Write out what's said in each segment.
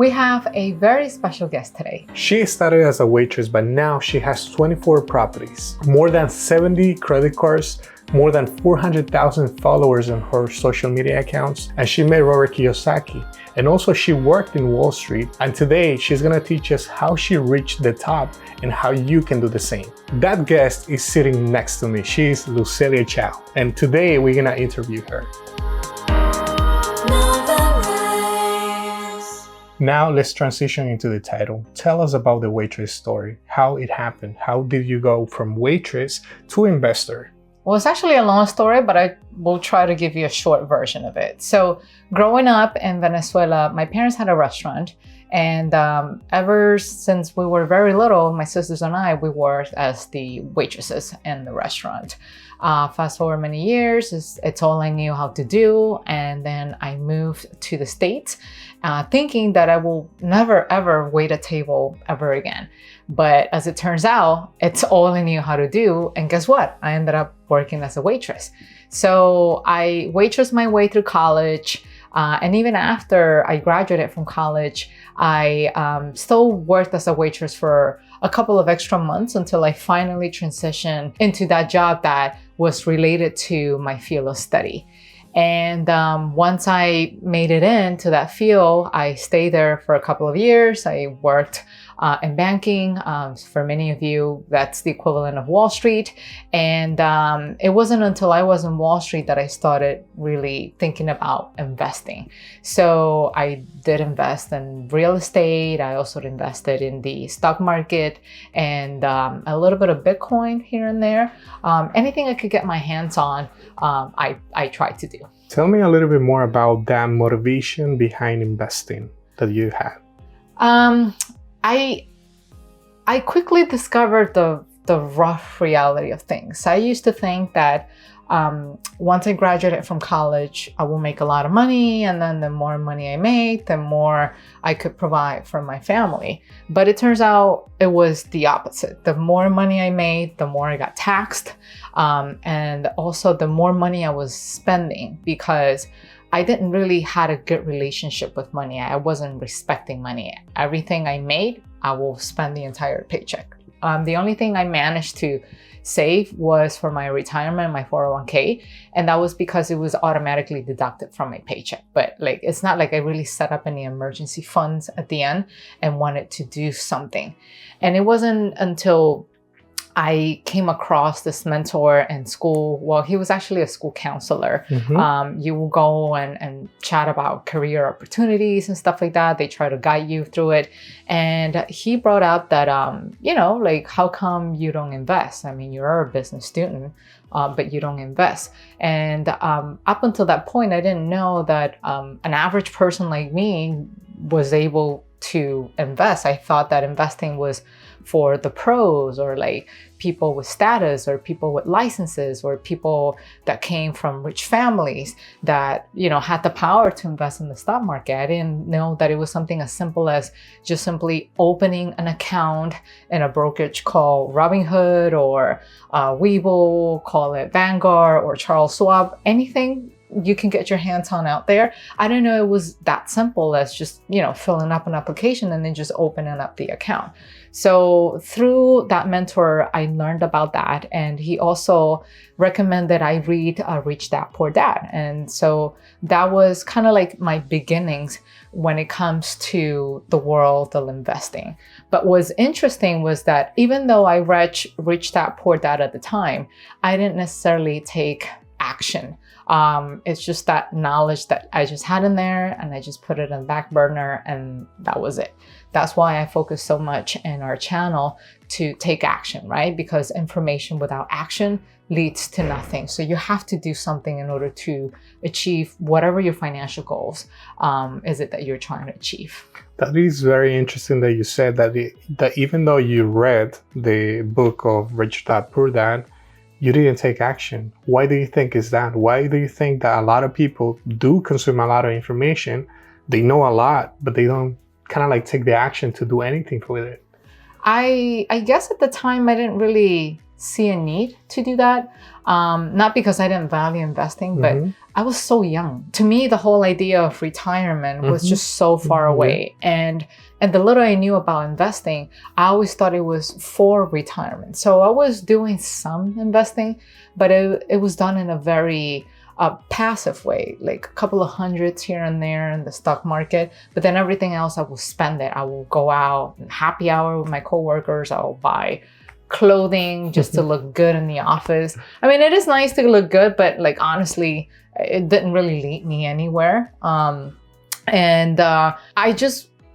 We have a very special guest today. She started as a waitress, but now she has 24 properties, more than 70 credit cards, more than 400,000 followers on her social media accounts, and she met Robert Kiyosaki. And also she worked in Wall Street, and today she's gonna teach us how she reached the top and how you can do the same. That guest is sitting next to me. She's Lucelia Chow, and today we're gonna interview her. Novarise. Now let's transition into the title. Tell us about the waitress story, how it happened. How did you go from waitress to investor? Well, it's actually a long story, but I will try to give you a short version of it. So growing up in Venezuela, my parents had a restaurant. And ever since we were very little, my sisters and I, we worked as the waitresses in the restaurant. Fast forward many years, it's all I knew how to do. And then I moved to the States thinking that I will never, ever wait a table ever again. But as it turns out, it's all I knew how to do. And guess what? I ended up working as a waitress. So I waitressed my way through college. And even after I graduated from college, I still worked as a waitress for a couple of extra months until I finally transitioned into that job that was related to my field of study. And once I made it into that field, I stayed there for a couple of years. I worked in banking. For many of you, that's the equivalent of Wall Street. And it wasn't until I was in Wall Street that I started really thinking about investing. So I did invest in real estate. I also invested in the stock market and a little bit of Bitcoin here and there. Anything I could get my hands on, I tried to do. Tell me a little bit more about that motivation behind investing that you had. I quickly discovered the rough reality of things. I used to think that once I graduated from college, I will make a lot of money, and then the more money I made, the more I could provide for my family. But it turns out it was the opposite. The more money I made, the more I got taxed, and also the more money I was spending because I didn't really had a good relationship with money. I wasn't respecting money. Everything I made, I will spend the entire paycheck. The only thing I managed to save was for my retirement, my 401k. And that was because it was automatically deducted from my paycheck. But like, it's not like I really set up any emergency funds at the end and wanted to do something. And it wasn't until I came across this mentor in school. Well, he was actually a school counselor. Mm-hmm. You will go and chat about career opportunities and stuff like that. They try to guide you through it. And he brought up that, like, how come you don't invest? I mean, you're a business student, but you don't invest. And up until that point, I didn't know that an average person like me was able to invest. I thought that investing was for the pros, or like people with status, or people with licenses, or people that came from rich families that, had the power to invest in the stock market. I didn't know that it was something as simple as just simply opening an account in a brokerage called Robinhood or Webull, call it Vanguard or Charles Schwab, anything you can get your hands on out there. I didn't know it was that simple as just, filling up an application and then just opening up the account. So through that mentor, I learned about that. And he also recommended I read Rich Dad, Poor Dad. And so that was kind of like my beginnings when it comes to the world of investing. But what's interesting was that even though I read Rich Dad, Poor Dad at the time, I didn't necessarily take action. It's just that knowledge that I just had in there, and I just put it in the back burner, and that was it. That's why I focus so much in our channel to take action, right? Because information without action leads to nothing. So you have to do something in order to achieve whatever your financial goals is it that you're trying to achieve. That is very interesting that you said that even though you read the book of Rich Dad, Poor Dad, you didn't take action. Why do you think is that? Why do you think that a lot of people do consume a lot of information? They know a lot, but they don't kind of like take the action to do anything with it. I guess at the time I didn't really see a need to do that. Not because I didn't value investing, but I was so young. To me, the whole idea of retirement was just so far away. And the little I knew about investing, I always thought it was for retirement. So I was doing some investing, but it was done in a very passive way, like a couple of hundreds here and there in the stock market. But then everything else, I will spend it. I will go out and happy hour with my coworkers. I will buy clothing just to look good in the office. I mean, it is nice to look good, but like honestly, it didn't really lead me anywhere.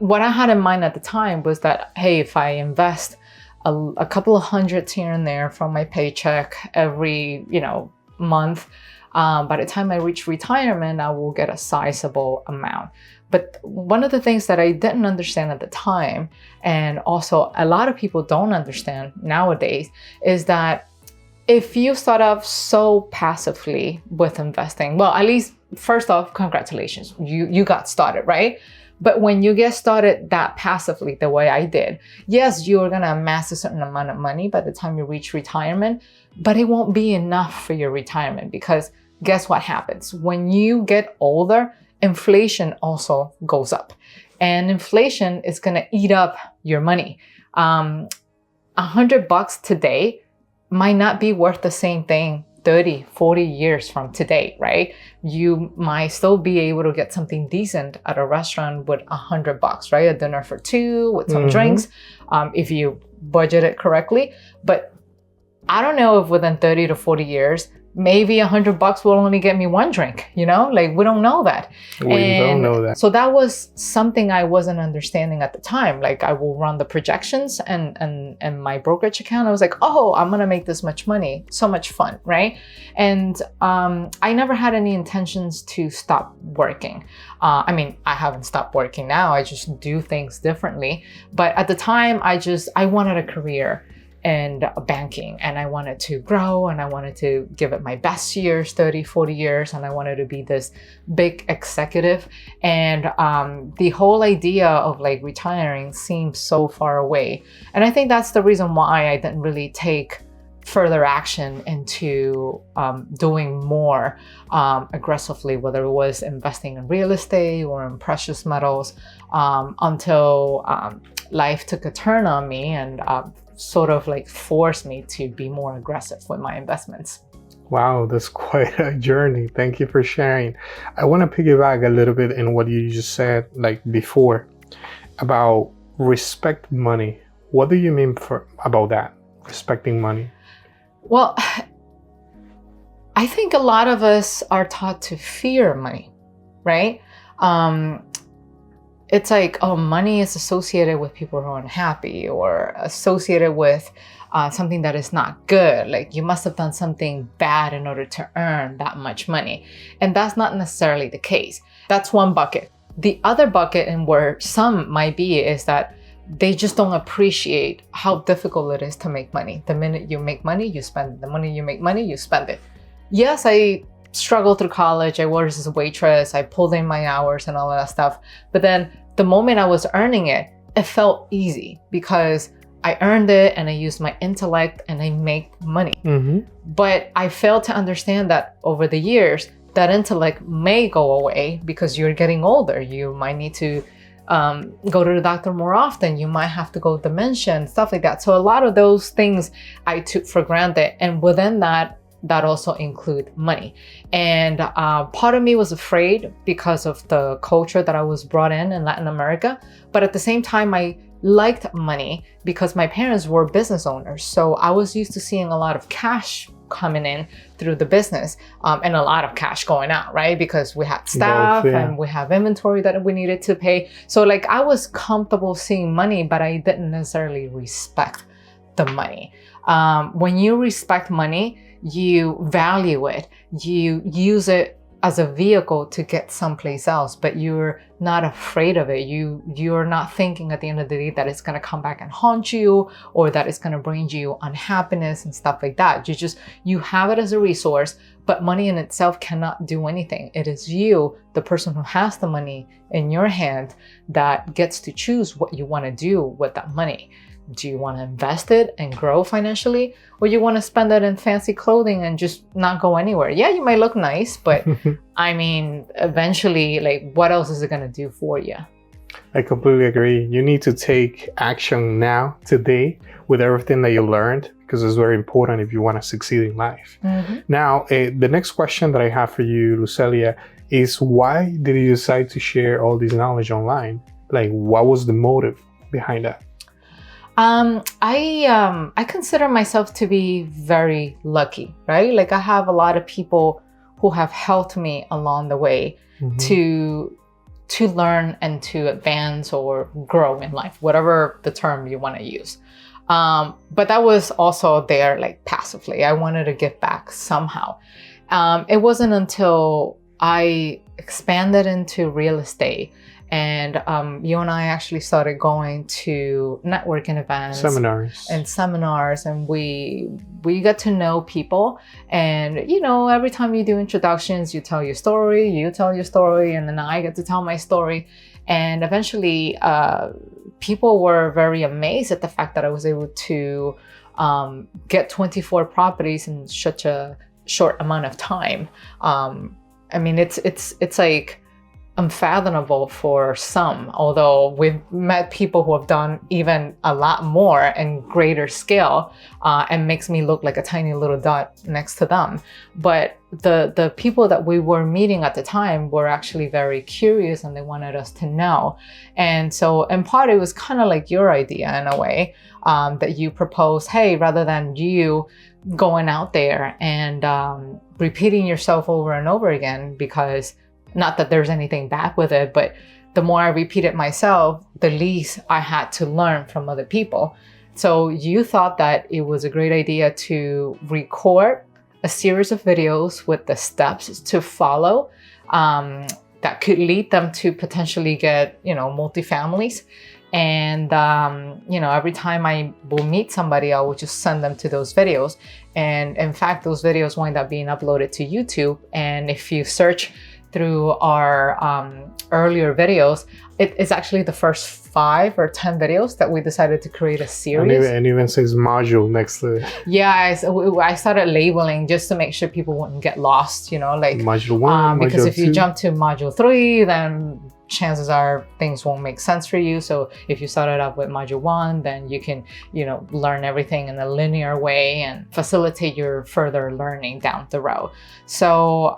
What I had in mind at the time was that, hey, if I invest a couple of hundreds here and there from my paycheck every, month, by the time I reach retirement, I will get a sizable amount. But one of the things that I didn't understand at the time, and also a lot of people don't understand nowadays, is that if you start off so passively with investing, well, at least first off, congratulations, you got started, right? But when you get started that passively, the way I did, yes, you're gonna amass a certain amount of money by the time you reach retirement, but it won't be enough for your retirement, because guess what happens? When you get older, inflation also goes up, and inflation is gonna eat up your money. $100 today might not be worth the same thing 30, 40 years from today, right? You might still be able to get something decent at a restaurant with $100, right? A dinner for two with some drinks, if you budget it correctly. But I don't know if within 30 to 40 years, maybe $100 will only get me one drink, like we don't know that. Don't know that. So that was something I wasn't understanding at the time. Like I will run the projections and my brokerage account. I was like, oh, I'm going to make this much money. So much fun, right? And I never had any intentions to stop working. I mean, I haven't stopped working now. I just do things differently. But at the time, I wanted a career and banking, and I wanted to grow, and I wanted to give it my best years, 30, 40 years, and I wanted to be this big executive. And the whole idea of like retiring seemed so far away. And I think that's the reason why I didn't really take further action into doing more aggressively, whether it was investing in real estate or in precious metals, until life took a turn on me and sort of like forced me to be more aggressive with my investments. Wow, that's quite a journey. Thank you for sharing. I want to piggyback a little bit in what you just said, like before, about respect money. What do you mean about that, respecting money? Well, I think a lot of us are taught to fear money, right? It's like, oh, money is associated with people who are unhappy, or associated with something that is not good. Like you must have done something bad in order to earn that much money. And that's not necessarily the case. That's one bucket. The other bucket, and where some might be, is that they just don't appreciate how difficult it is to make money. The minute you make money, you spend it. The minute you make money, you spend it. Yes, I struggled through college. I worked as a waitress. I pulled in my hours and all of that stuff. But then the moment I was earning it, it felt easy because I earned it and I used my intellect and I make money. But I failed to understand that over the years, that intellect may go away because you're getting older. You might need to go to the doctor more often. You might have to go dementia and stuff like that. So a lot of those things I took for granted. And within that also include money. And part of me was afraid because of the culture that I was brought in Latin America. But at the same time, I liked money because my parents were business owners. So I was used to seeing a lot of cash coming in through the business, and a lot of cash going out, right? Because we had staff and we have inventory that we needed to pay. So like I was comfortable seeing money, but I didn't necessarily respect the money. When you respect money, you value it, you use it as a vehicle to get someplace else, but you're not afraid of it. You're not thinking at the end of the day that it's going to come back and haunt you, or that it's going to bring you unhappiness and stuff like that. You have it as a resource, but money in itself cannot do anything. It is you, the person who has the money in your hand, that gets to choose what you want to do with that money. Do you want to invest it and grow financially, or you want to spend it in fancy clothing and just not go anywhere? Yeah, you might look nice, but I mean, eventually, like, what else is it going to do for you? I completely agree. You need to take action now, today, with everything that you learned, because it's very important if you want to succeed in life. Now, the next question that I have for you, Lucelia, is why did you decide to share all this knowledge online? Like, what was the motive behind that? I consider myself to be very lucky, right? Like, I have a lot of people who have helped me along the way to learn and to advance or grow in life, whatever the term you want to use. But that was also there, like, passively. I wanted to give back somehow. It wasn't until I expanded into real estate and you and I actually started going to networking events, seminars, and we got to know people. And you know, every time you do introductions, you tell your story, and then I get to tell my story. And eventually, people were very amazed at the fact that I was able to get 24 properties in such a short amount of time. I mean, it's like unfathomable for some, although we've met people who have done even a lot more and greater scale, and makes me look like a tiny little dot next to them. But the people that we were meeting at the time were actually very curious and they wanted us to know. And so in part, it was kind of like your idea in a way, that you proposed, hey, rather than you going out there and repeating yourself over and over again, because not that there's anything bad with it, but the more I repeat it myself, the least I had to learn from other people. So you thought that it was a great idea to record a series of videos with the steps to follow, that could lead them to potentially get, you know, multifamilies. And, you know, every time I will meet somebody, I will just send them to those videos. And in fact, those videos wind up being uploaded to YouTube. And if you search through our earlier videos, it is actually the first 5 or 10 videos that we decided to create a series. And even says module next to it. Yeah, I started labeling just to make sure people wouldn't get lost, you know, like module 1, because module if you 2. jump to module 3, then chances are things won't make sense for you. So if you started off with module 1, then you can, you know, learn everything in a linear way and facilitate your further learning down the road. So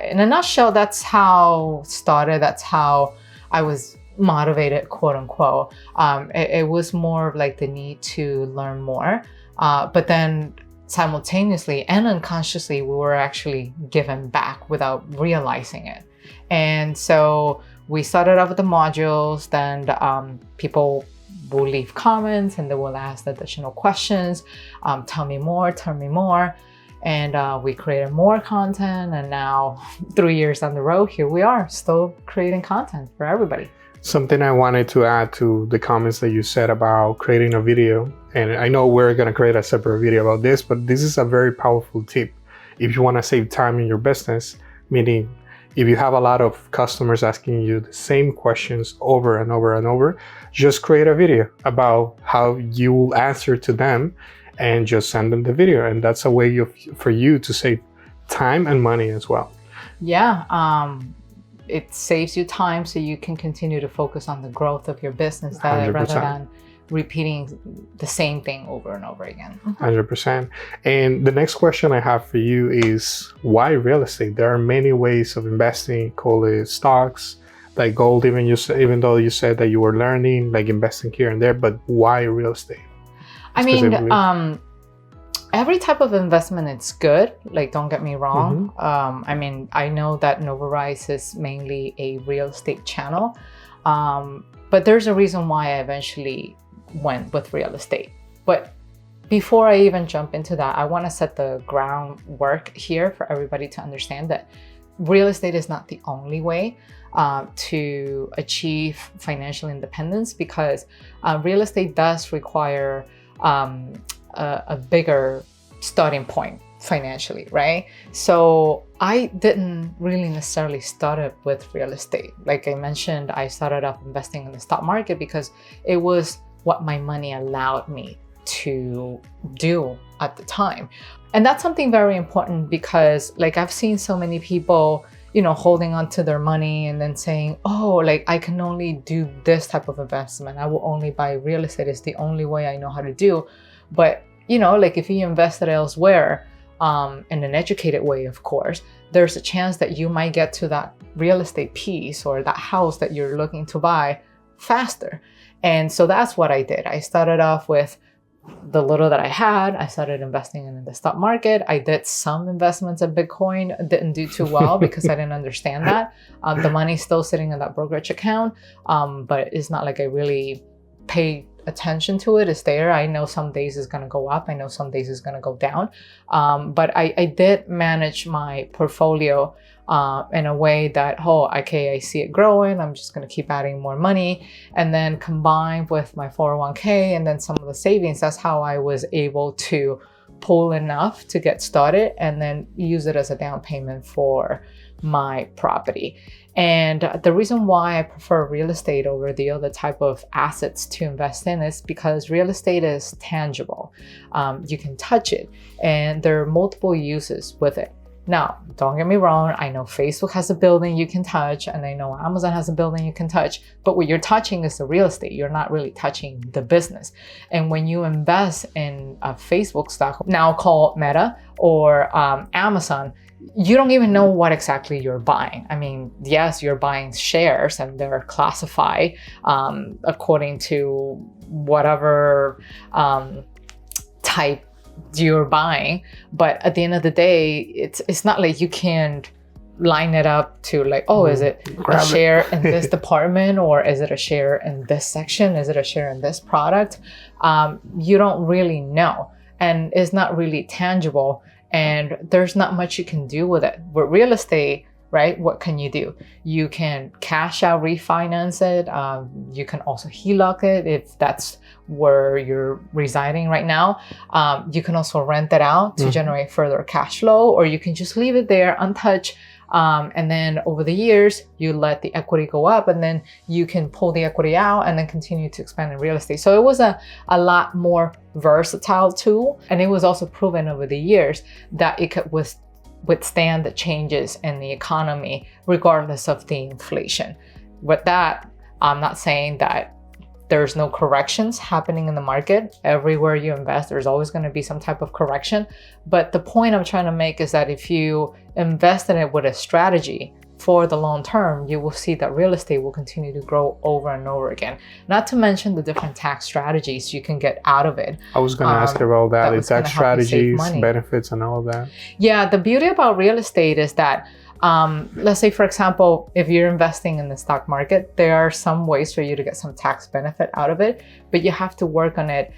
in a nutshell, that's how it started. That's how I was motivated, quote unquote. It was more of like the need to learn more. But then simultaneously and unconsciously, we were actually giving back without realizing it. And so we started off with the modules, then people will leave comments and they will ask additional questions. Tell me more. And we created more content. And now 3 years down the road, here we are still creating content for everybody. Something I wanted to add to the comments that you said about creating a video, and I know we're going to create a separate video about this, but this is a very powerful tip. If you want to save time in your business, meaning if you have a lot of customers asking you the same questions over and over and over, just create a video about how you will answer to them and just send them the video. And that's a way for you to save time and money as well. Yeah, it saves you time so you can continue to focus on the growth of your business rather than repeating the same thing over and over again. 100%. And the next question I have for you is, why real estate? There are many ways of investing, call it stocks, like gold, even though you said that you were learning, like investing here and there, but why real estate? I mean, every type of investment is good, like, don't get me wrong. I mean, I know that Novarise is mainly a real estate channel, but there's a reason why I eventually went with real estate. But before I even jump into that, I want to set the groundwork here for everybody to understand that real estate is not the only way to achieve financial independence, because real estate does require a bigger starting point financially, right? So I didn't really necessarily start it with real estate. Like I mentioned, I started off investing in the stock market because it was what my money allowed me to do at the time. And that's something very important because, like, I've seen so many people, holding on to their money and then saying, oh, like I can only do this type of investment. I will only buy real estate. It's the only way I know how to do. But, like if you invested elsewhere, in an educated way, of course, there's a chance that you might get to that real estate piece or that house that you're looking to buy faster. And so that's what I did. I started off with the little that I had. I started investing in the stock market. I did some investments in Bitcoin. Didn't do too well because I didn't understand that. The money's still sitting in that brokerage account, but it's not like I really pay attention to it. It's there. I know some days it's going to go up. I know some days it's going to go down. But I did manage my portfolio in a way that, okay, I see it growing. I'm just going to keep adding more money. And then combined with my 401k and then some of the savings, that's how I was able to pull enough to get started and then use it as a down payment for my property. And the reason why I prefer real estate over the other type of assets to invest in is because real estate is tangible. You can touch it, and there are multiple uses with it. Now, don't get me wrong, I know Facebook has a building you can touch, and I know Amazon has a building you can touch, but what you're touching is the real estate. You're not really touching the business. And when you invest in a Facebook stock, now called Meta, or Amazon, you don't even know what exactly you're buying. I mean, yes, you're buying shares and they're classified according to whatever type you're buying. But at the end of the day, it's not like you can line it up to like, oh, is it a share in this department, or is it a share in this section? Is it a share in this product? You don't really know, and it's not really tangible. And there's not much you can do with it. With real estate, right? What can you do? You can cash out, refinance it. You can also HELOC it if that's where you're residing right now. You can also rent it out to generate further cash flow, or you can just leave it there untouched. And then over the years, you let the equity go up, and then you can pull the equity out and then continue to expand in real estate. So it was a lot more versatile tool. And it was also proven over the years that it could withstand the changes in the economy, regardless of the inflation. With that, I'm not saying that there's no corrections happening in the market. Everywhere you invest, there's always going to be some type of correction. But the point I'm trying to make is that if you invest in it with a strategy for the long term, you will see that real estate will continue to grow over and over again. Not to mention the different tax strategies you can get out of it. I was going to ask about that. The tax strategies, benefits, and all of that. Yeah, the beauty about real estate is that let's say, for example, if you're investing in the stock market, there are some ways for you to get some tax benefit out of it, but you have to work on it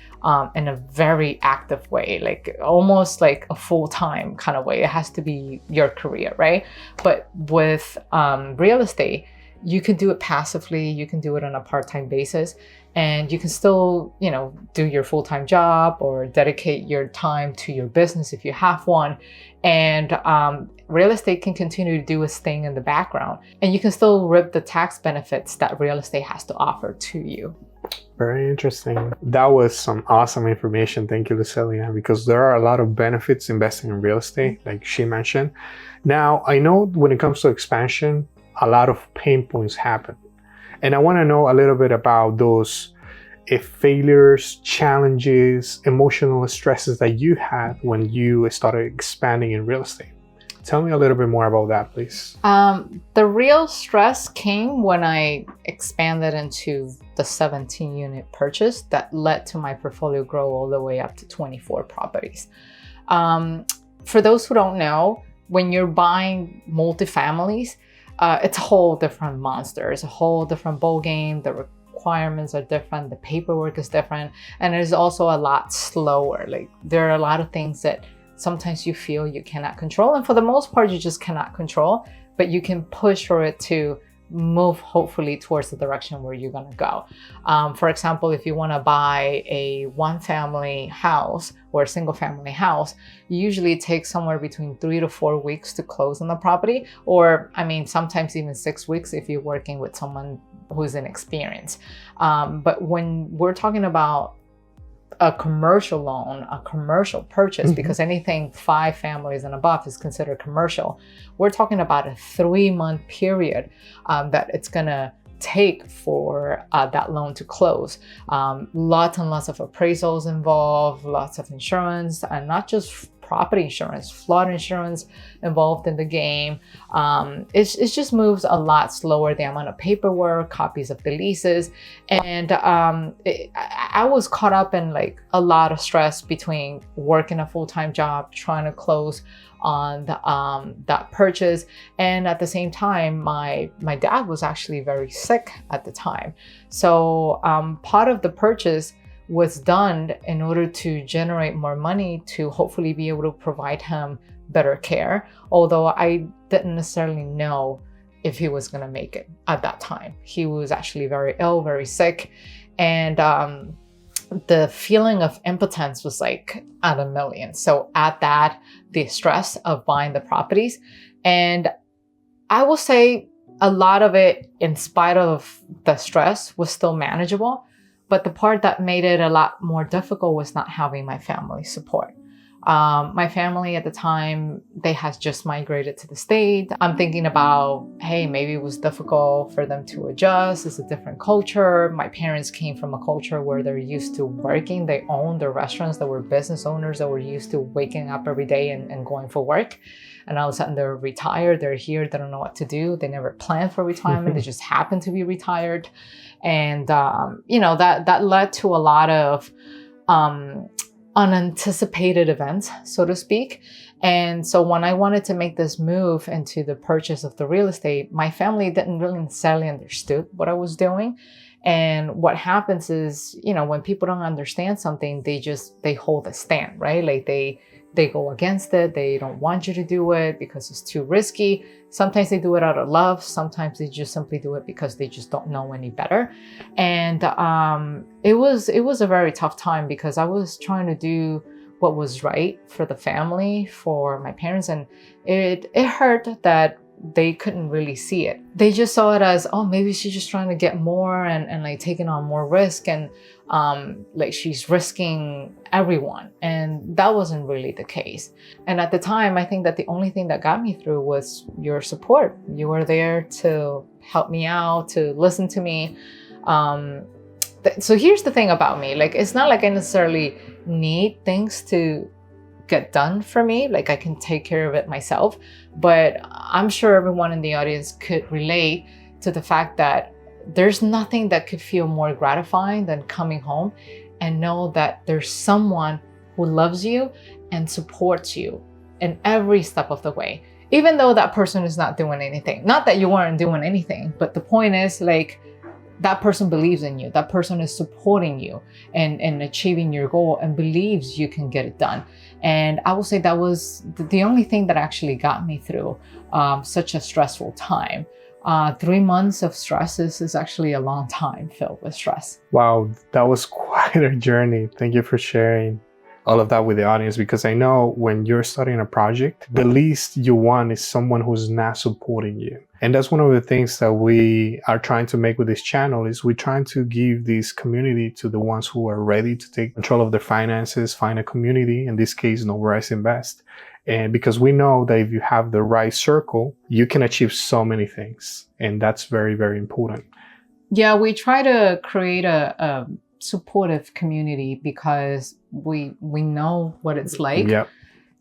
in a very active way, like almost like a full-time kind of way. It has to be your career, right? But with real estate, you can do it passively, you can do it on a part-time basis, and you can still, do your full-time job or dedicate your time to your business if you have one. And real estate can continue to do its thing in the background, and you can still reap the tax benefits that real estate has to offer to you. Very interesting. That was some awesome information. Thank you, Lucelia, because there are a lot of benefits investing in real estate, like she mentioned. Now, I know when it comes to expansion, a lot of pain points happen. And I want to know a little bit about those failures, challenges, emotional stresses that you had when you started expanding in real estate. Tell me a little bit more about that, please. The real stress came when I expanded into the 17-unit purchase that led to my portfolio grow all the way up to 24 properties. For those who don't know, when you're buying multifamilies, it's a whole different monster. It's a whole different ball game. The requirements are different. The paperwork is different. And it is also a lot slower. Like, there are a lot of things that sometimes you feel you cannot control. And for the most part, you just cannot control, but you can push for it to move hopefully towards the direction where you're going to go. For example, if you want to buy a one-family house or a single-family house, usually it takes somewhere between 3 to 4 weeks to close on the property, or sometimes even 6 weeks if you're working with someone who's inexperienced. But when we're talking about a commercial loan, a commercial purchase, because anything 5 families and above is considered commercial. We're talking about a 3-month period that it's gonna take for that loan to close. Lots and lots of appraisals involved, lots of insurance, and not just property insurance, flood insurance involved in the game. It just moves a lot slower, the amount of paperwork, copies of the leases. And I was caught up in like a lot of stress between working a full-time job, trying to close on that purchase. And at the same time, my dad was actually very sick at the time. So part of the purchase was done in order to generate more money to hopefully be able to provide him better care. Although I didn't necessarily know if he was gonna make it at that time. He was actually very ill, very sick. And the feeling of impotence was like at 1,000,000. So at that, the stress of buying the properties. And I will say a lot of it, in spite of the stress, was still manageable. But the part that made it a lot more difficult was not having my family support. My family at the time, they had just migrated to the state. I'm thinking about, hey, maybe it was difficult for them to adjust. It's a different culture. My parents came from a culture where they're used to working. They owned their restaurants. They were business owners that were used to waking up every day and going for work. And all of a sudden they're retired. They're here. They don't know what to do. They never planned for retirement. They just happened to be retired. And, that led to a lot of unanticipated events, so to speak. And so when I wanted to make this move into the purchase of the real estate, my family didn't really necessarily understood what I was doing. And what happens is, when people don't understand something, they hold a stand, right? Like they go against it. They don't want you to do it because it's too risky. Sometimes they do it out of love. Sometimes they just simply do it because they just don't know any better. And it was a very tough time because I was trying to do what was right for the family, for my parents. And it hurt that they couldn't really see it. They just saw it as, oh, maybe she's just trying to get more and like taking on more risk, and like she's risking everyone. And that wasn't really the case. And at the time, I think that the only thing that got me through was your support. You were there to help me out, to listen to me. So here's the thing about me. Like, it's not like I necessarily need things to get done for me. Like, I can take care of it myself. But I'm sure everyone in the audience could relate to the fact that there's nothing that could feel more gratifying than coming home and know that there's someone who loves you and supports you in every step of the way, even though that person is not doing anything. Not that you weren't doing anything, but the point is, like, that person believes in you. That person is supporting you and achieving your goal and believes you can get it done. And I will say that was the only thing that actually got me through such a stressful time. 3 months of stress is actually a long time filled with stress. Wow, that was quite a journey. Thank you for sharing all of that with the audience, because I know when you're starting a project, the least you want is someone who's not supporting you. And that's one of the things that we are trying to make with this channel, is we're trying to give this community to the ones who are ready to take control of their finances, find a community, in this case, Novarise Invest. And because we know that if you have the right circle, you can achieve so many things. And that's very, very important. Yeah, we try to create a supportive community because we know what it's like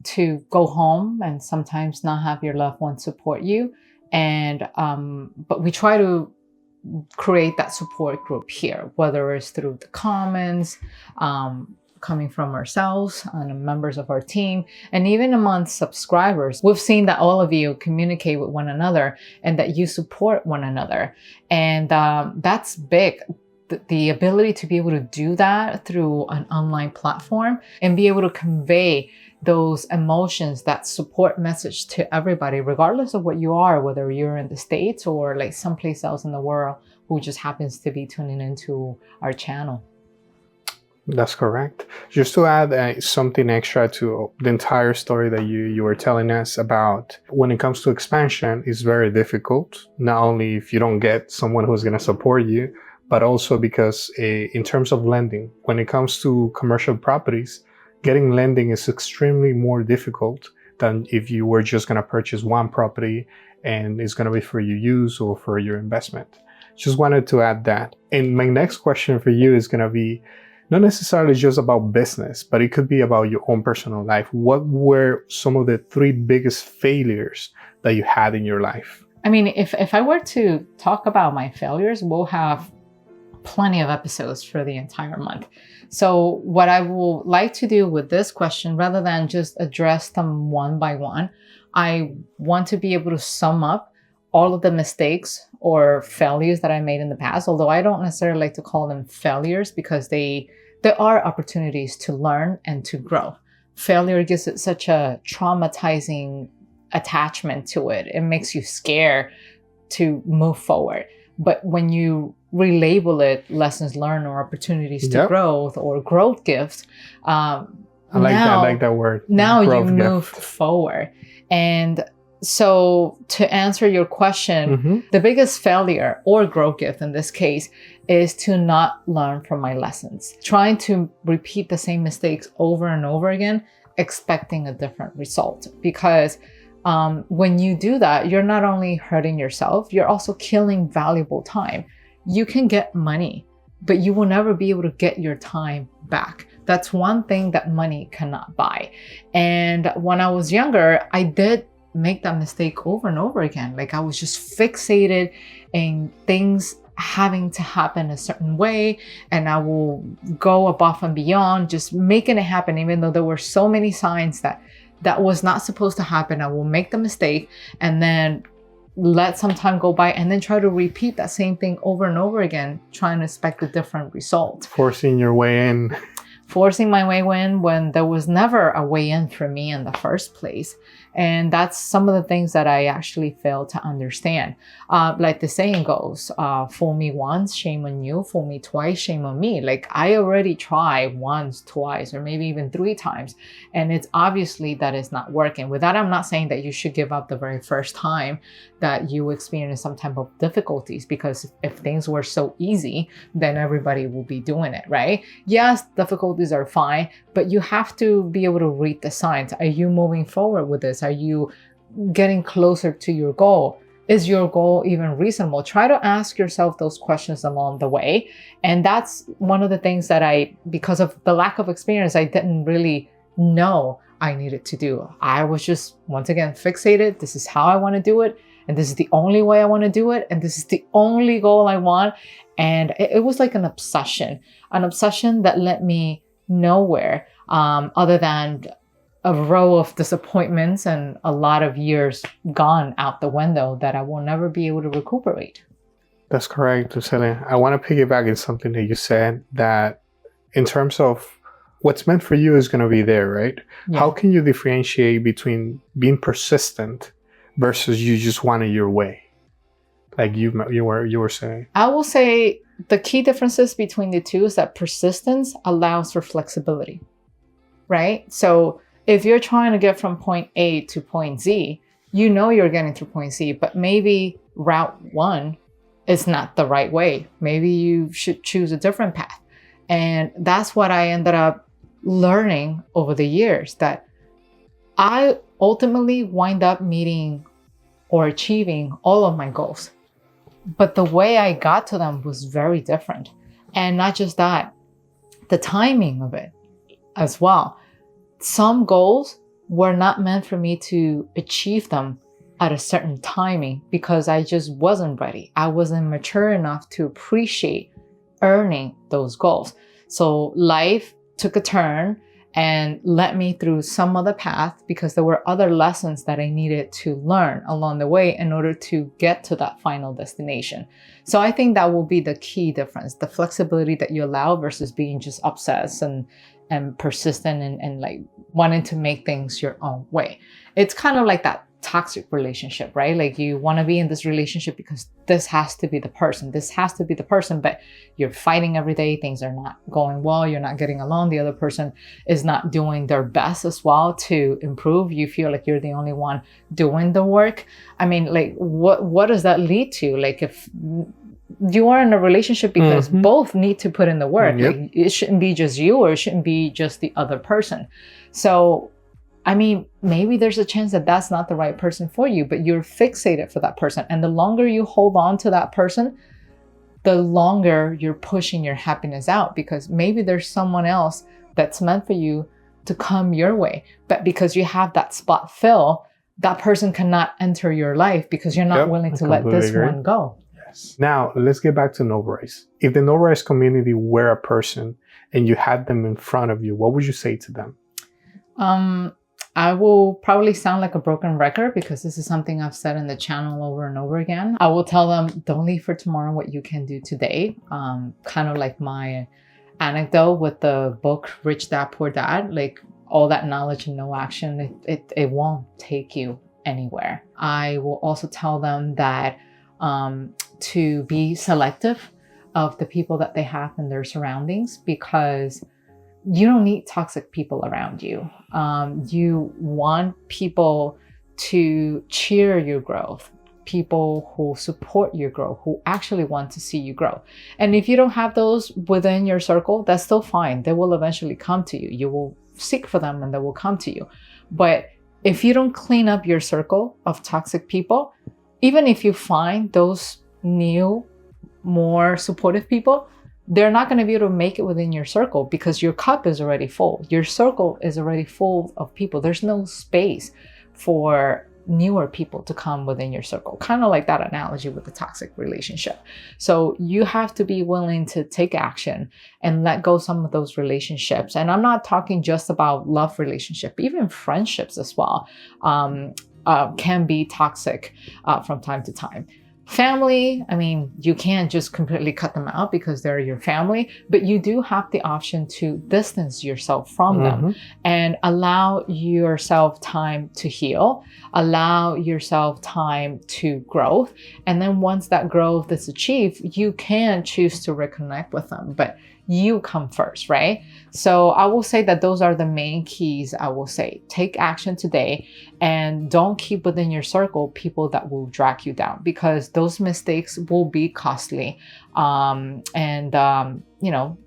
to go home and sometimes not have your loved ones support you. And but we try to create that support group here, whether it's through the comments, coming from ourselves and members of our team, and even among subscribers. We've seen that all of you communicate with one another and that you support one another. And that's big. The ability to be able to do that through an online platform and be able to convey those emotions, that support message to everybody, regardless of what you are, whether you're in the States or like someplace else in the world who just happens to be tuning into our channel. That's correct. Just to add something extra to the entire story that you were telling us about, when it comes to expansion, it's very difficult. Not only if you don't get someone who's going to support you, but also because in terms of lending, when it comes to commercial properties, getting lending is extremely more difficult than if you were just going to purchase one property and it's going to be for your use or for your investment. Just wanted to add that. And my next question for you is going to be not necessarily just about business, but it could be about your own personal life. What were some of the 3 biggest failures that you had in your life? I mean, if I were to talk about my failures, we'll have plenty of episodes for the entire month. So what I would like to do with this question, rather than just address them one by one, I want to be able to sum up all of the mistakes or failures that I made in the past, although I don't necessarily like to call them failures because there are opportunities to learn and to grow. Failure gives it such a traumatizing attachment to it. It makes you scared to move forward. But when you relabel it lessons learned or opportunities to growth or growth gifts, I like that word. Now you move forward. And so to answer your question, the biggest failure or growth gift in this case is to not learn from my lessons. Trying to repeat the same mistakes over and over again, expecting a different result. Because when you do that, you're not only hurting yourself, you're also killing valuable time. You can get money, but you will never be able to get your time back. That's one thing that money cannot buy. And when I was younger, I did make that mistake over and over again. Like I was just fixated in things having to happen a certain way, and I will go above and beyond, just making it happen, even though there were so many signs that was not supposed to happen. I will make the mistake and then let some time go by and then try to repeat that same thing over and over again, trying to expect a different result. Forcing your way in. Forcing my way in when there was never a way in for me in the first place. And that's some of the things that I actually failed to understand. Like the saying goes, fool me once, shame on you. Fool me twice, shame on me. Like I already tried once, twice, or maybe even 3 times. And it's obviously that it's not working. With that, I'm not saying that you should give up the very first time that you experience some type of difficulties, because if things were so easy, then everybody will be doing it, right? Yes, difficulties are fine, but you have to be able to read the signs. Are you moving forward with this? Are you getting closer to your goal? Is your goal even reasonable? Try to ask yourself those questions along the way. And that's one of the things that because of the lack of experience, I didn't really know I needed to do. I was just, once again, fixated. This is how I want to do it. And this is the only way I want to do it. And this is the only goal I want. And it was like an obsession that led me nowhere, other than a row of disappointments and a lot of years gone out the window that I will never be able to recuperate. That's correct, Lucely. I want to piggyback on something that you said, that in terms of what's meant for you is going to be there, right? Yeah. How can you differentiate between being persistent versus you just wanted your way? Like you were saying. I will say the key differences between the two is that persistence allows for flexibility, right? So if you're trying to get from point A to point Z, you know you're getting to point Z, but maybe route 1 is not the right way. Maybe you should choose a different path. And that's what I ended up learning over the years, that I ultimately wind up meeting or achieving all of my goals. But the way I got to them was very different. And not just that, the timing of it as well. Some goals were not meant for me to achieve them at a certain timing because I just wasn't ready. I wasn't mature enough to appreciate earning those goals. So life took a turn and led me through some other path because there were other lessons that I needed to learn along the way in order to get to that final destination. So I think that will be the key difference, the flexibility that you allow versus being just obsessed and persistent and like wanting to make things your own way. It's kind of like that toxic relationship, right? Like you want to be in this relationship because this has to be the person, but you're fighting every day. Things are not going well. You're not getting along. The other person is not doing their best as well to improve. You feel like you're the only one doing the work. I mean, like what does that lead to? Like if you are in a relationship because both need to put in the work. Yep. Like, it shouldn't be just you, or it shouldn't be just the other person. So, I mean, maybe there's a chance that that's not the right person for you, but you're fixated for that person. And the longer you hold on to that person, the longer you're pushing your happiness out, because maybe there's someone else that's meant for you to come your way. But because you have that spot fill, that person cannot enter your life because you're not willing to let this one go. Yes. Now, let's get back to Novarise. If the Novarise community were a person and you had them in front of you, what would you say to them? I will probably sound like a broken record because this is something I've said in the channel over and over again. I will tell them, don't leave for tomorrow what you can do today. Kind of like my anecdote with the book, Rich Dad, Poor Dad. Like, all that knowledge and no action, it won't take you anywhere. I will also tell them that to be selective of the people that they have in their surroundings, because you don't need toxic people around you. You want people to cheer your growth, people who support your growth, who actually want to see you grow. And if you don't have those within your circle, that's still fine. They will eventually come to you. You will seek for them and they will come to you. But if you don't clean up your circle of toxic people, even if you find those new, more supportive people, they're not going to be able to make it within your circle because your cup is already full. Your circle is already full of people. There's no space for newer people to come within your circle. Kind of like that analogy with the toxic relationship. So you have to be willing to take action and let go some of those relationships. And I'm not talking just about love relationship, even friendships as well can be toxic from time to time. Family, I mean, you can't just completely cut them out because they're your family, but you do have the option to distance yourself from them and allow yourself time to heal, allow yourself time to grow. And then once that growth is achieved, you can choose to reconnect with them, but you come first, right? So I will say that those are the main keys. I will say, take action today and don't keep within your circle people that will drag you down, because those mistakes will be costly. You know,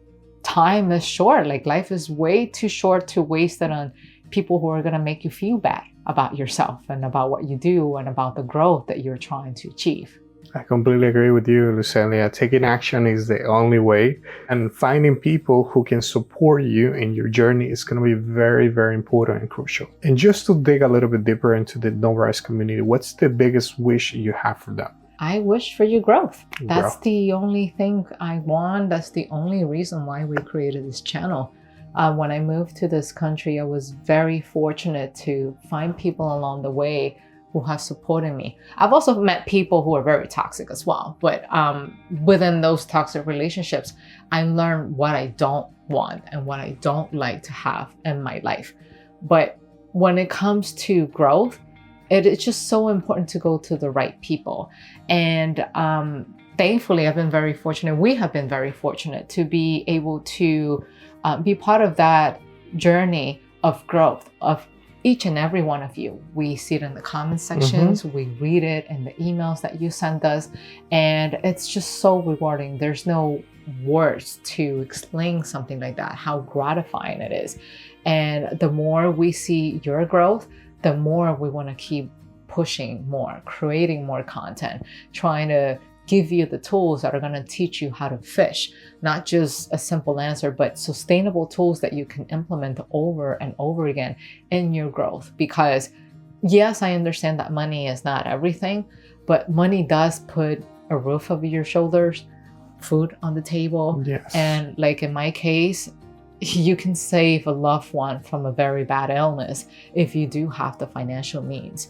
time is short. Like, life is way too short to waste it on people who are going to make you feel bad about yourself and about what you do and about the growth that you're trying to achieve. I completely agree with you, Lucelia. Taking action is the only way, and finding people who can support you in your journey is going to be very, very important and crucial. And just to dig a little bit deeper into the Novarise community, what's the biggest wish you have for them? I wish for your growth. That's the only thing I want. That's the only reason why we created this channel. When I moved to this country, I was very fortunate to find people along the way who have supported me. I've also met people who are very toxic as well, but within those toxic relationships, I learned what I don't want and what I don't like to have in my life. But when it comes to growth, it's just so important to go to the right people. And thankfully, I've been very fortunate. We have been very fortunate to be able to be part of that journey of growth of each and every one of you. We see it in the comment sections, we read it in the emails that you send us, and it's just so rewarding. There's no words to explain something like that, how gratifying it is. And the more we see your growth, the more we want to keep pushing more, creating more content, trying to give you the tools that are going to teach you how to fish. Not just a simple answer, but sustainable tools that you can implement over and over again in your growth. Because yes, I understand that money is not everything, but money does put a roof over your shoulders, food on the table. Yes. And like in my case, you can save a loved one from a very bad illness if you do have the financial means.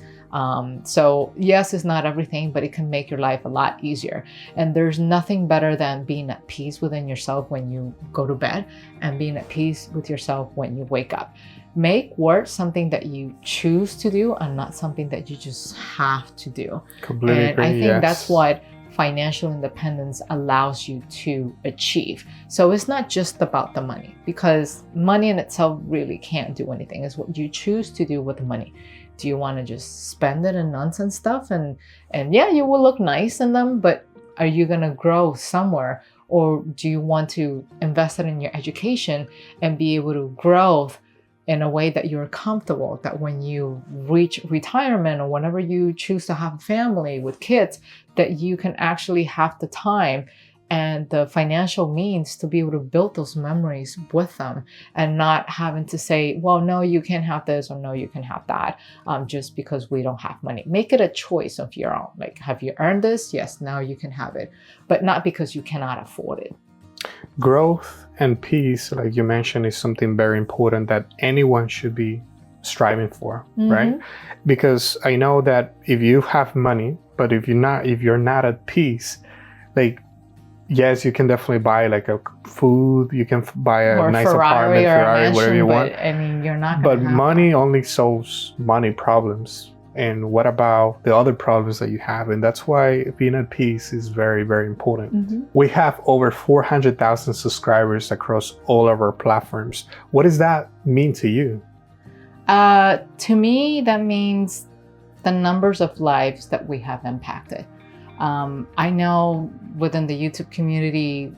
So yes, it's not everything, but it can make your life a lot easier. And there's nothing better than being at peace within yourself when you go to bed and being at peace with yourself when you wake up. Make work something that you choose to do and not something that you just have to do. Completely and agree, I think yes. that's what financial independence allows you to achieve. So it's not just about the money, because money in itself really can't do anything. It's what you choose to do with the money. Do you want to just spend it in nonsense stuff? And yeah, you will look nice in them, but Are you going to grow somewhere? Or do you want to invest it in your education and be able to grow in a way that you're comfortable, that when you reach retirement or whenever you choose to have a family with kids, that you can actually have the time and the financial means to be able to build those memories with them, and not having to say, well, no, you can't have this, or no, you can have that, just because we don't have money. Make it a choice of your own. Like, have you earned this? Yes, now you can have it, but not because you cannot afford it. Growth and peace, like you mentioned, is something very important that anyone should be striving for, right? Because I know that if you have money, but if you're not at peace, like, yes, you can definitely buy like a food, you can buy a Or nice Ferrari apartment, or a Ferrari, mansion, whatever you want. But I mean, you're not But gonna have money that. only solves money problems. And what about the other problems that you have? And that's why being at peace is very, very important. We have over 400,000 subscribers across all of our platforms. What does that mean to you? To me, that means the numbers of lives that we have impacted. I know within the YouTube community,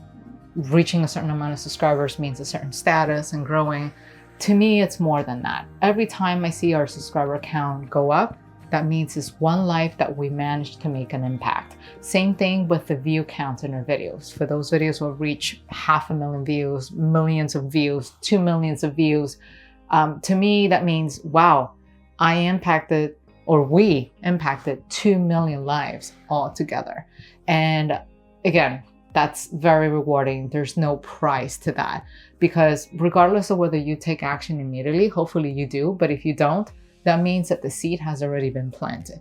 reaching a certain amount of subscribers means a certain status and growing. To me, it's more than that. Every time I see our subscriber count go up, that means it's one life that we managed to make an impact. Same thing with the view count in our videos. For those videos will reach 500,000 views, millions of views, 2 million of views. To me, that means, wow, I impacted, or we impacted 2 million lives altogether. And again, that's very rewarding. There's no price to that, because regardless of whether you take action immediately, hopefully you do, but if you don't, that means that the seed has already been planted.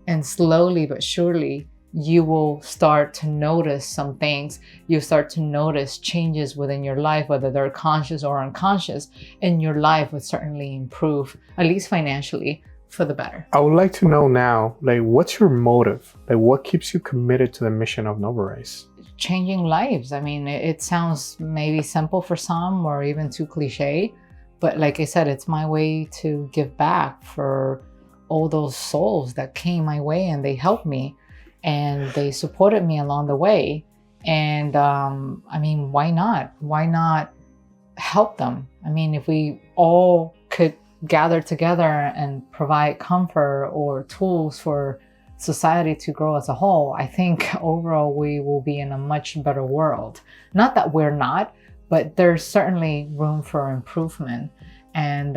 And slowly but surely, you will start to notice some things. You start to notice changes within your life, whether they're conscious or unconscious, and your life would certainly improve, at least financially, for the better. I would like to know now, like, what's your motive? Like, what keeps you committed to the mission of Novarise? Changing lives. I mean, it sounds maybe simple for some, or even too cliche, but like I said, it's my way to give back for all those souls that came my way and they helped me and they supported me along the way. And I mean, why not? Why not help them? I mean, if we all could gather together and provide comfort or tools for society to grow as a whole, I think overall we will be in a much better world. Not that we're not, but there's certainly room for improvement. And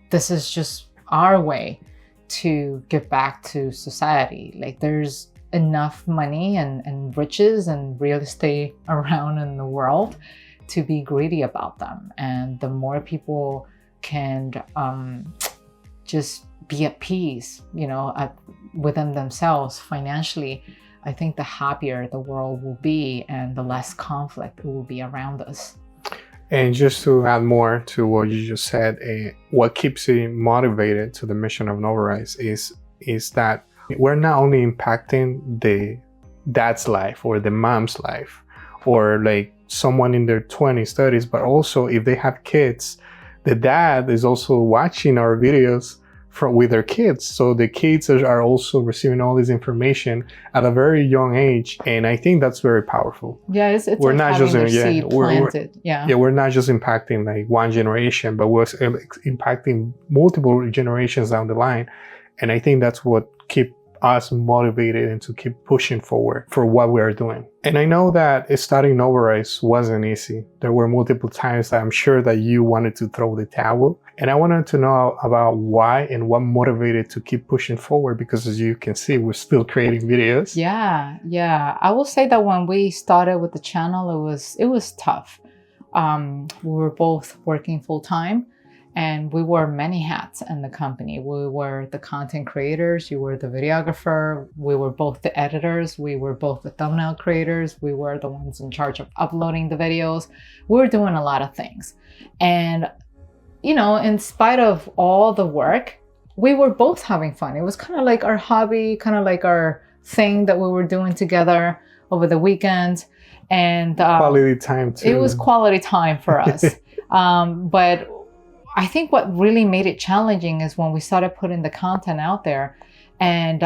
this is just our way to give back to society. Like, there's enough money and riches and real estate around in the world to be greedy about them. And the more people can just be at peace, within themselves financially, I think the happier the world will be and the less conflict will be around us. And just to add more to what you just said, what keeps you motivated to the mission of Novarise is that we're not only impacting the dad's life or the mom's life or like someone in their 20s, 30s, but also if they have kids, the dad is also watching our videos with their kids. So the kids are also receiving all this information at a very young age. And I think that's very powerful. Yeah, it's we're like not having just their seed planted. We're not just impacting like one generation, but we're impacting multiple generations down the line. And I think that's what keeps us motivated and to keep pushing forward for what we are doing. And I know that starting Novarise wasn't easy. There were multiple times that I'm sure that you wanted to throw the towel. And I wanted to know about why and what motivated to keep pushing forward, because as you can see, we're still creating videos. Yeah. I will say that when we started with the channel, it was tough. We were both working full time and we wore many hats in the company. We were the content creators, you were the videographer, we were both the editors, we were both the thumbnail creators, we were the ones in charge of uploading the videos. We were doing a lot of things. And in spite of all the work, we were both having fun. It was kind of like our hobby, kind of like our thing that we were doing together over the weekends. And quality time too. It was quality time for us. But I think what really made it challenging is when we started putting the content out there and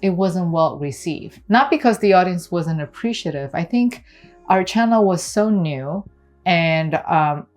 it wasn't well received. Not because the audience wasn't appreciative. I think our channel was so new, and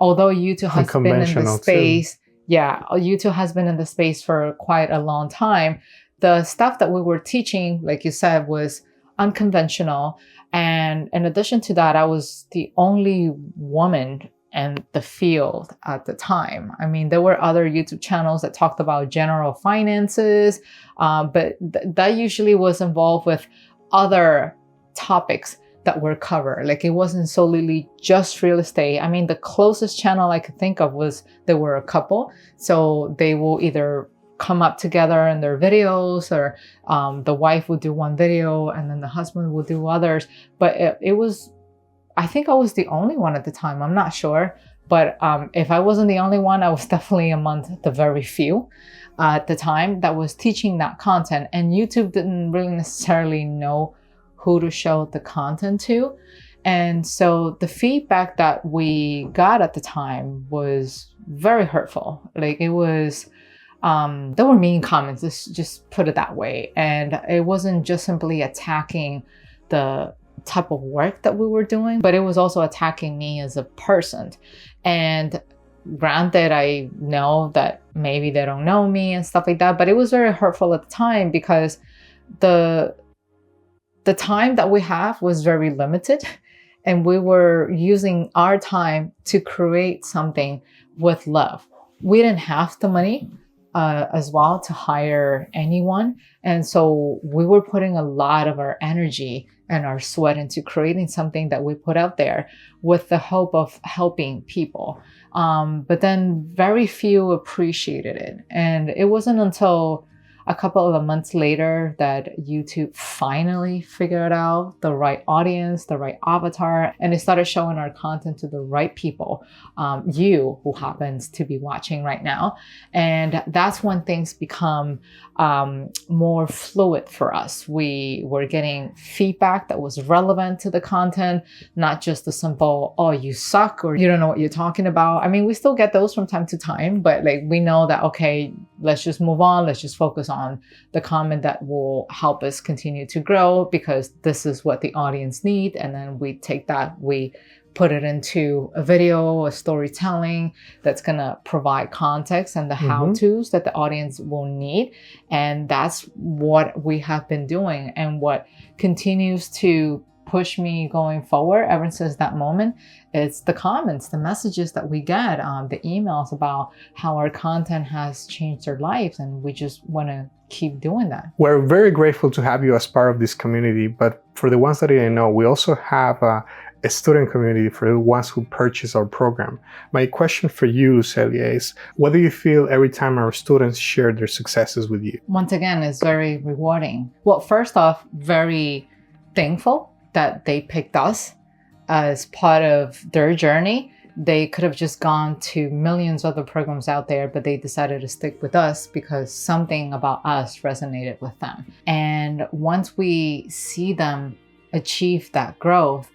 although YouTube has been in the space, YouTube has been in the space for quite a long time. The stuff that we were teaching, like you said, was unconventional. And in addition to that, I was the only woman in the field at the time. I mean, there were other YouTube channels that talked about general finances, but that usually was involved with other topics that were covered. Like, it wasn't solely just real estate. I mean, the closest channel I could think of was, there were a couple. So they will either come up together in their videos, or the wife would do one video and then the husband would do others. But it was, I think I was the only one at the time. I'm not sure. But if I wasn't the only one, I was definitely among the very few at the time that was teaching that content. And YouTube didn't really necessarily know who to show the content to. And so the feedback that we got at the time was very hurtful. Like, it was, there were mean comments, let's just put it that way. And it wasn't just simply attacking the type of work that we were doing, but it was also attacking me as a person. And granted, I know that maybe they don't know me and stuff like that, but it was very hurtful at the time, because the time that we have was very limited, and we were using our time to create something with love. We didn't have the money as well to hire anyone. And so we were putting a lot of our energy and our sweat into creating something that we put out there with the hope of helping people. But then very few appreciated it. And it wasn't until a couple of months later that YouTube finally figured out the right audience, the right avatar, and it started showing our content to the right people, you who happens to be watching right now. And that's when things become more fluid for us. We were getting feedback that was relevant to the content, not just the simple, oh, you suck, or you don't know what you're talking about. I mean, we still get those from time to time, but like, we know that, okay, let's just move on. Let's just focus on the comment that will help us continue to grow, because this is what the audience need. And then we take that, we put it into a video, a storytelling that's going to provide context and the how-tos that the audience will need. And that's what we have been doing, and what continues to push me going forward ever since that moment. It's the comments, the messages that we get, the emails about how our content has changed their lives, and we just want to keep doing that. We're very grateful to have you as part of this community, but for the ones that didn't know, we also have a student community for the ones who purchase our program. My question for you, Celia, is what do you feel every time our students share their successes with you? Once again, it's very rewarding. Well, first off, very thankful that they picked us as part of their journey. They could have just gone to millions of other programs out there, but they decided to stick with us because something about us resonated with them. And once we see them achieve that growth,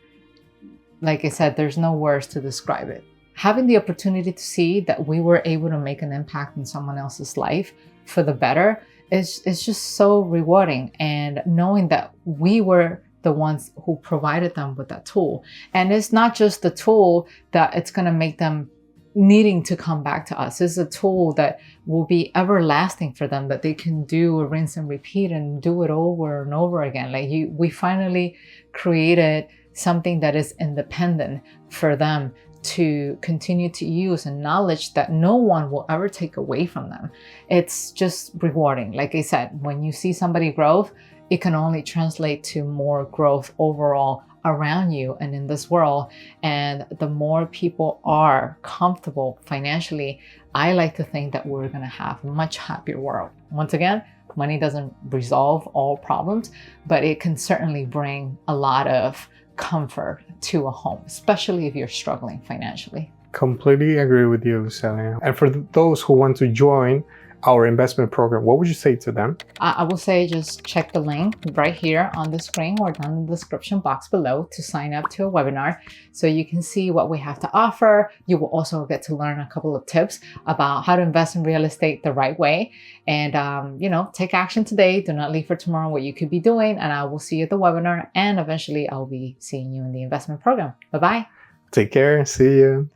like I said, there's no words to describe it. Having the opportunity to see that we were able to make an impact in someone else's life for the better is just so rewarding. And knowing that we were the ones who provided them with that tool. And it's not just the tool that it's going to make them needing to come back to us. It's a tool that will be everlasting for them, that they can do a rinse and repeat and do it over and over again. Like, we finally created something that is independent for them to continue to use, and knowledge that no one will ever take away from them. It's just rewarding. Like I said, when you see somebody grow, it can only translate to more growth overall around you and in this world. And the more people are comfortable financially, I like to think that we're going to have a much happier world. Once again, money doesn't resolve all problems, but it can certainly bring a lot of comfort to a home, especially if you're struggling financially. Completely agree with you, Celia. And for those who want to join our investment program, what would you say to them? I will say just check the link right here on the screen or down in the description box below to sign up to a webinar so you can see what we have to offer. You will also get to learn a couple of tips about how to invest in real estate the right way. And, take action today. Do not leave for tomorrow what you could be doing. And I will see you at the webinar. And eventually I'll be seeing you in the investment program. Bye-bye. Take care and see you.